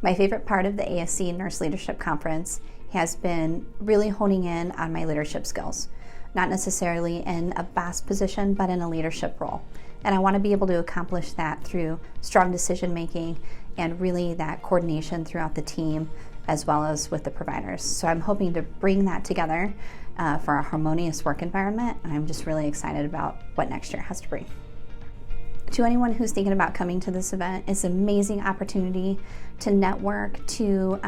My favorite part of the ASC Nurse Leadership Conference has been really honing in on my leadership skills, not necessarily in a boss position, but in a leadership role. And I want to be able to accomplish that through strong decision making and really that coordination throughout the team as well as with the providers. So I'm hoping to bring that together for a harmonious work environment, and I'm just really excited about what next year has to bring. To anyone who's thinking about coming to this event, it's an amazing opportunity to network, to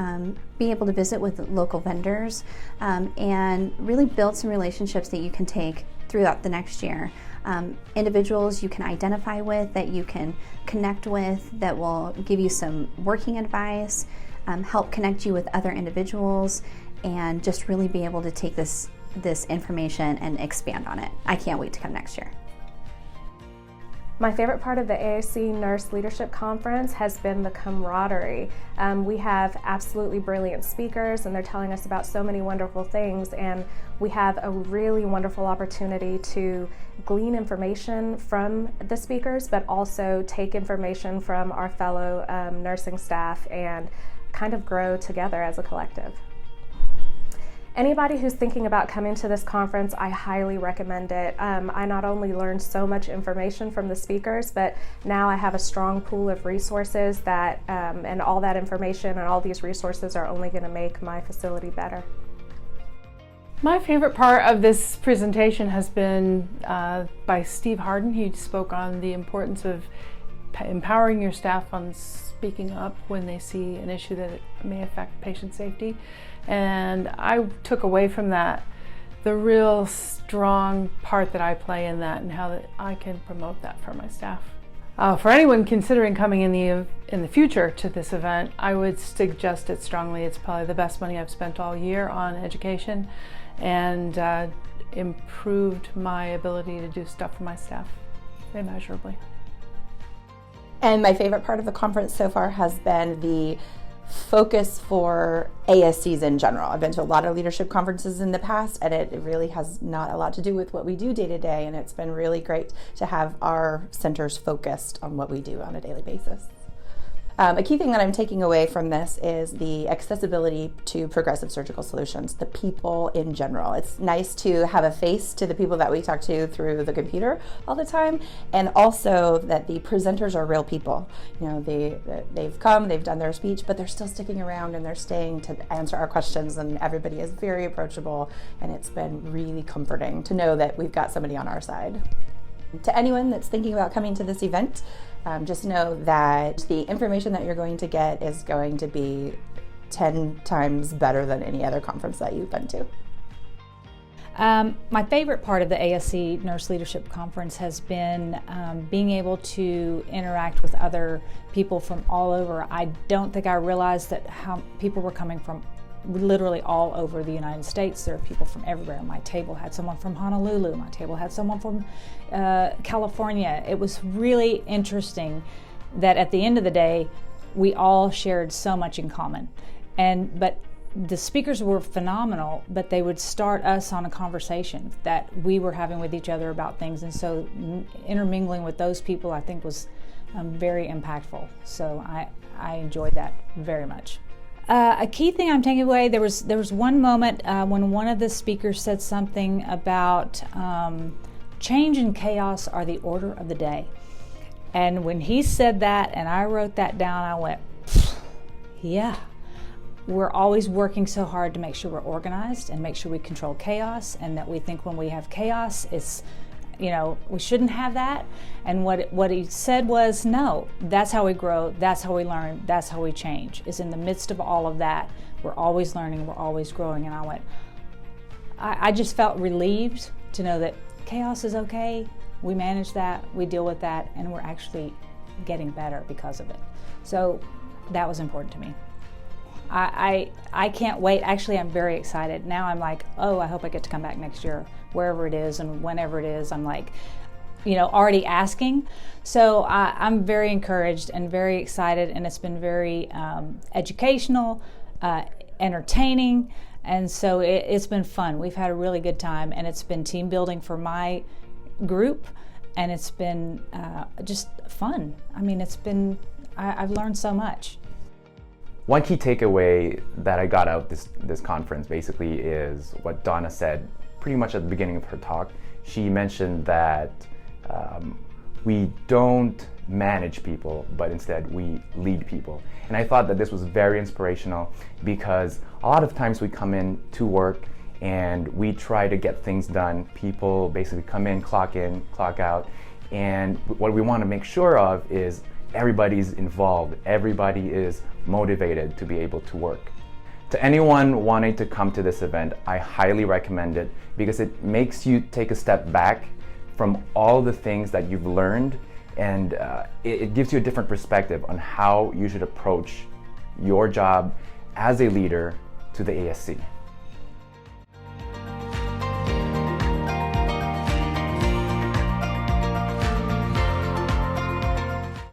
be able to visit with local vendors, and really build some relationships that you can take throughout the next year. Individuals you can identify with, that you can connect with, that will give you some working advice, help connect you with other individuals, and just really be able to take this information and expand on it. I can't wait to come next year. My favorite part of the ASC Nurse Leadership Conference has been the camaraderie. We have absolutely brilliant speakers, and they're telling us about so many wonderful things, and we have a really wonderful opportunity to glean information from the speakers, but also take information from our fellow nursing staff and kind of grow together as a collective. Anybody who's thinking about coming to this conference, I highly recommend it. I not only learned so much information from the speakers, but now I have a strong pool of resources that, and all that information and all these resources are only going to make my facility better. My favorite part of this presentation has been by Steve Harden. He spoke on the importance of empowering your staff on speaking up when they see an issue that may affect patient safety. And I took away from that the real strong part that I play in that and how that I can promote that for my staff. For anyone considering coming in the future to this event, I would suggest it strongly. It's probably the best money I've spent all year on education, and improved my ability to do stuff for my staff immeasurably. And my favorite part of the conference so far has been the focus for ASCs in general. I've been to a lot of leadership conferences in the past, and it really has not a lot to do with what we do day to day, and it's been really great to have our centers focused on what we do on a daily basis. A key thing that I'm taking away from this is the accessibility to progressive surgical solutions, the people in general. It's nice to have a face to the people that we talk to through the computer all the time, and also that the presenters are real people. You know, they've come, they've done their speech, but they're still sticking around and they're staying to answer our questions, and everybody is very approachable, and it's been really comforting to know that we've got somebody on our side. To anyone that's thinking about coming to this event, just know that the information that you're going to get is going to be 10 times better than any other conference that you've been to. My favorite part of the ASC Nurse Leadership Conference has been being able to interact with other people from all over. I don't think I realized that how people were coming from literally all over the United States. There are people from everywhere. My table had someone from Honolulu. My table had someone from California. It was really interesting that at the end of the day, we all shared so much in common. But the speakers were phenomenal, but they would start us on a conversation that we were having with each other about things. And so intermingling with those people, I think, was very impactful. So I enjoyed that very much. A key thing I'm taking away, there was one moment when one of the speakers said something about change and chaos are the order of the day. And when he said that and I wrote that down, I went, yeah. We're always working so hard to make sure we're organized and make sure we control chaos, and that we think when we have chaos, it's, you know, we shouldn't have that. And what he said was, no, that's how we grow, that's how we learn, that's how we change. Is in the midst of all of that, we're always learning, we're always growing. And I went, I just felt relieved to know that chaos is okay, we manage that, we deal with that, and we're actually getting better because of it. So that was important to me. I can't wait. Actually, I'm very excited. Now I'm like, oh, I hope I get to come back next year, wherever it is and whenever it is. I'm like, you know, already asking. So I'm very encouraged and very excited, and it's been very educational, entertaining, and so it's been fun. We've had a really good time, and it's been team building for my group, and it's been just fun. I mean, I've learned so much. One key takeaway that I got out this conference basically is what Donna said pretty much at the beginning of her talk. She mentioned that we don't manage people, but instead we lead people. And I thought that this was very inspirational because a lot of times we come in to work and we try to get things done. People basically come in, clock out, and what we want to make sure of is everybody's involved, everybody is motivated to be able to work. To anyone wanting to come to this event, I highly recommend it because it makes you take a step back from all the things that you've learned, and it gives you a different perspective on how you should approach your job as a leader to the ASC.